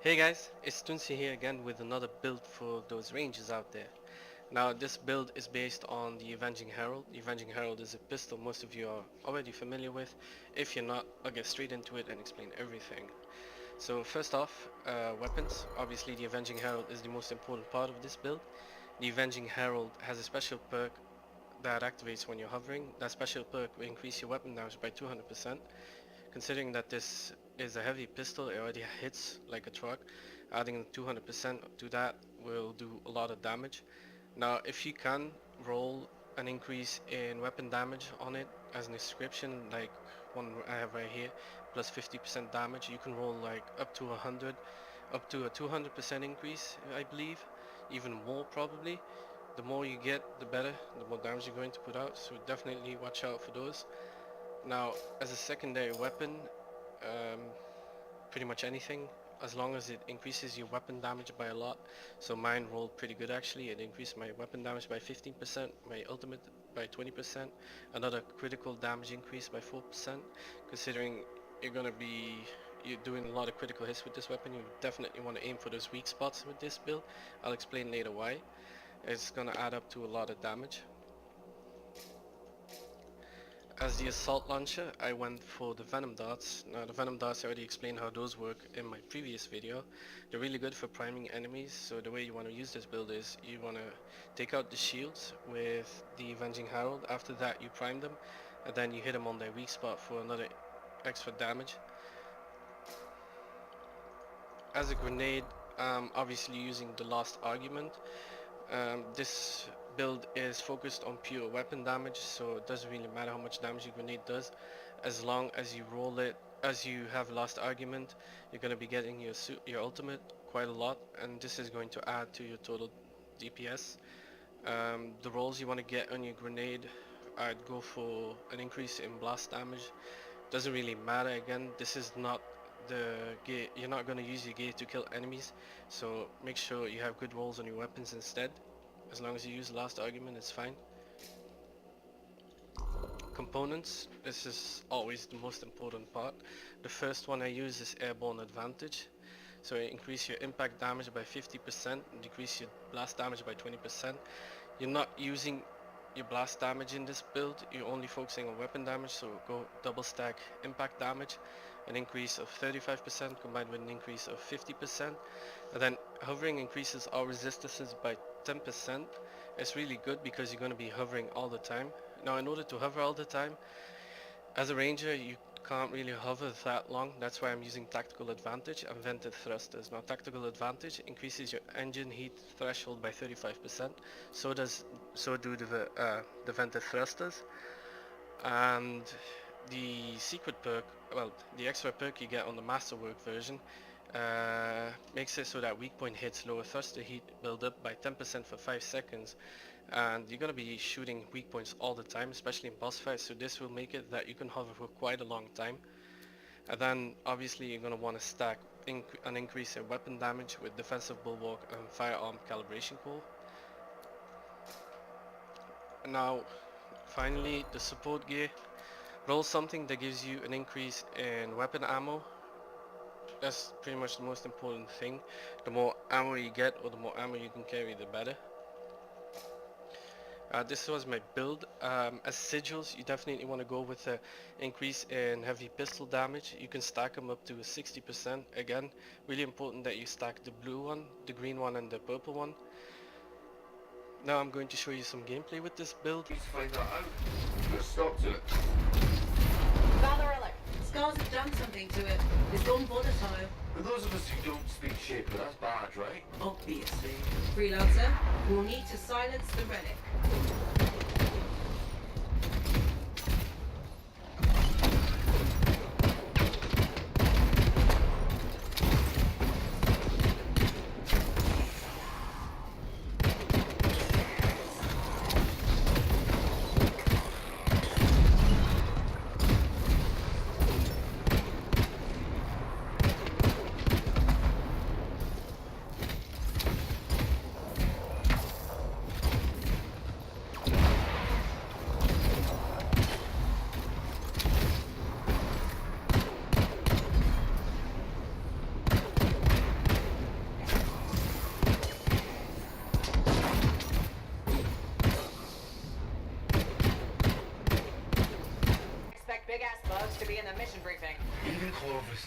Hey guys, it's Tunsi here again with another build for those rangers out there. Now this build is based on the Avenging Herald. The Avenging Herald is a pistol most of you are already familiar with. If you're not, I'll get straight into it and explain everything. So first off, weapons. Obviously the Avenging Herald is the most important part of this build. The Avenging Herald has a special perk that activates when you're hovering. That special perk will increase your weapon damage by 200%. Considering that this is a heavy pistol, it already hits like a truck. Adding 200% to that will do a lot of damage. Now if you can roll an increase in weapon damage on it as an inscription, like one I have right here, plus 50% damage, you can roll like up to 100, up to a 200% increase, I believe, even more probably. The more you get, the better, the more damage you're going to put out, so definitely watch out for those. Now, as a secondary weapon, um, pretty much anything, as long as it increases your weapon damage by a lot. So mine rolled pretty good actually. It increased my weapon damage by 15%, my ultimate by 20%, another critical damage increase by 4%. Considering you're doing a lot of critical hits with this weapon, you definitely want to aim for those weak spots with this build. I'll explain later why. It's gonna add up to a lot of damage. As the assault launcher, I went for the venom darts. Now the venom darts, I already explained how those work in my previous video. They're really good for priming enemies, so the way you want to use this build is you want to take out the shields with the Avenging Herald. After that you prime them, and then you hit them on their weak spot for another extra damage. As a grenade, obviously using the last argument. This build is focused on pure weapon damage, so it doesn't really matter how much damage your grenade does. As long as you roll it, as you have last argument, you're going to be getting your ultimate quite a lot, and this is going to add to your total DPS. The rolls you want to get on your grenade, I'd go for an increase in blast damage. Doesn't really matter, again, this is not the gear. You're not going to use your gear to kill enemies, so make sure you have good rolls on your weapons instead. As long as you use last argument, it's fine. Components, this is always the most important part. The first one I use is airborne advantage, so you increase your impact damage by 50%, decrease your blast damage by 20%. You're not using your blast damage in this build, you're only focusing on weapon damage, so go double stack impact damage, an increase of 35% combined with an increase of 50%, and then hovering increases all resistances by 10%. It's really good because you're going to be hovering all the time. Now in order to hover all the time, as a ranger you can't really hover that long. That's why I'm using tactical advantage and vented thrusters. Now tactical advantage increases your engine heat threshold by 35%. So do the vented thrusters. And the secret perk, well, the extra perk you get on the masterwork version, makes it so that weak point hits lower thruster heat build up by 10% for 5 seconds, and you're gonna be shooting weak points all the time, especially in boss fights, so this will make it that you can hover for quite a long time. And then obviously you're gonna want to stack an increase in weapon damage with defensive bulwark and firearm calibration core. Now finally, the support gear. Roll something that gives you an increase in weapon ammo. That's pretty much the most important thing. The more ammo you get, or the more ammo you can carry, the better. This was my build. As sigils, you definitely want to go with an increase in heavy pistol damage. You can stack them up to 60%. Again, really important that you stack the blue one, the green one, and the purple one. Now I'm going to show you some gameplay with this build. Please find that out. Put a stop to it. Father alert. Scars have done something to it. It's gone volatile. For those of us who don't speak Shaper, that's bad, right? Obviously. Freelancer, we'll need to silence the relic.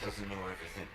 doesn't know everything.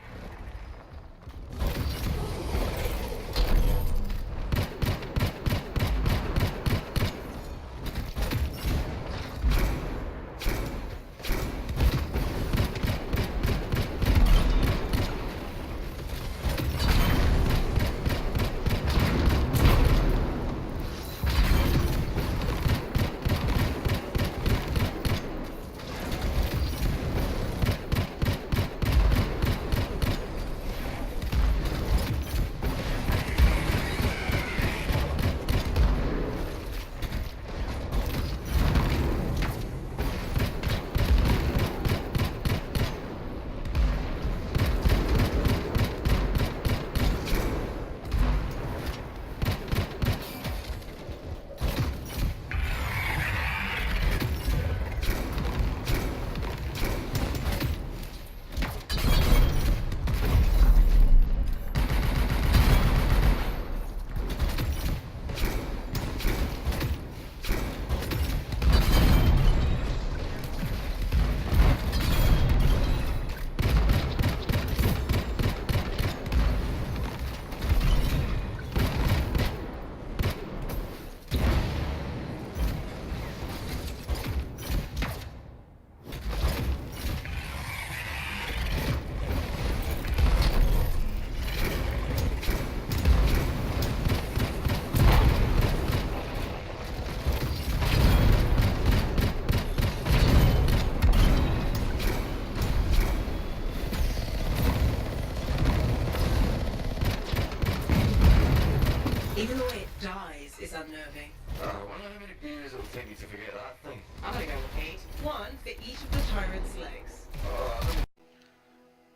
Even the way it dies is unnerving. I wonder how many beers it'll take you to forget that thing. I'm gonna go with 8. 1 for each of the tyrant's legs.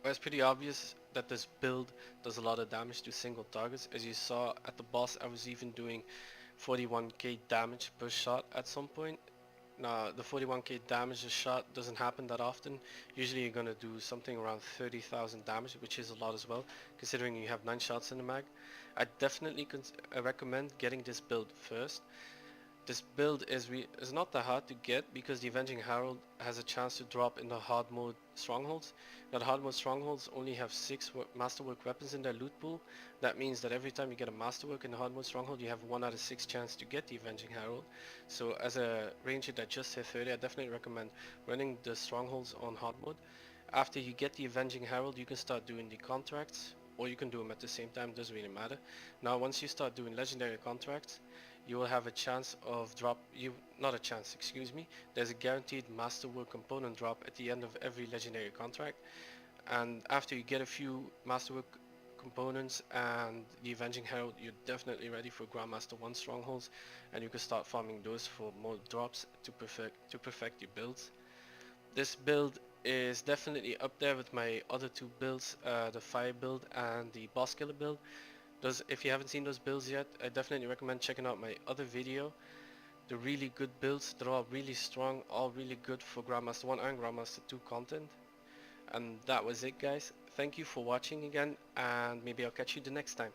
Well, it's pretty obvious that this build does a lot of damage to single targets. As you saw at the boss, I was even doing 41k damage per shot at some point. Now, the 41k damage a shot doesn't happen that often. Usually you're gonna do something around 30,000 damage, which is a lot as well, considering you have 9 shots in the mag. I definitely recommend getting this build first. This build is not that hard to get because the Avenging Herald has a chance to drop in the hard mode strongholds. Now the hard mode strongholds only have 6 masterwork weapons in their loot pool. That means that every time you get a masterwork in the hard mode stronghold, you have 1 out of 6 chance to get the Avenging Herald. So as a ranger that just hit 30, I definitely recommend running the strongholds on hard mode. After you get the Avenging Herald, you can start doing the contracts, or you can do them at the same time, doesn't really matter. Now once you start doing legendary contracts, you will have a chance of there's a guaranteed masterwork component drop at the end of every legendary contract, and after you get a few masterwork components and the Avenging Herald, you're definitely ready for Grandmaster 1 strongholds, and you can start farming those for more drops to perfect your builds. This build is definitely up there with my other 2 builds, the fire build and the boss killer build. If you haven't seen those builds yet, I definitely recommend checking out my other video. They're really good builds, they're all really strong, all really good for Grandmaster 1 and Grandmaster 2 content. And that was it, guys. Thank you for watching again, and maybe I'll catch you the next time.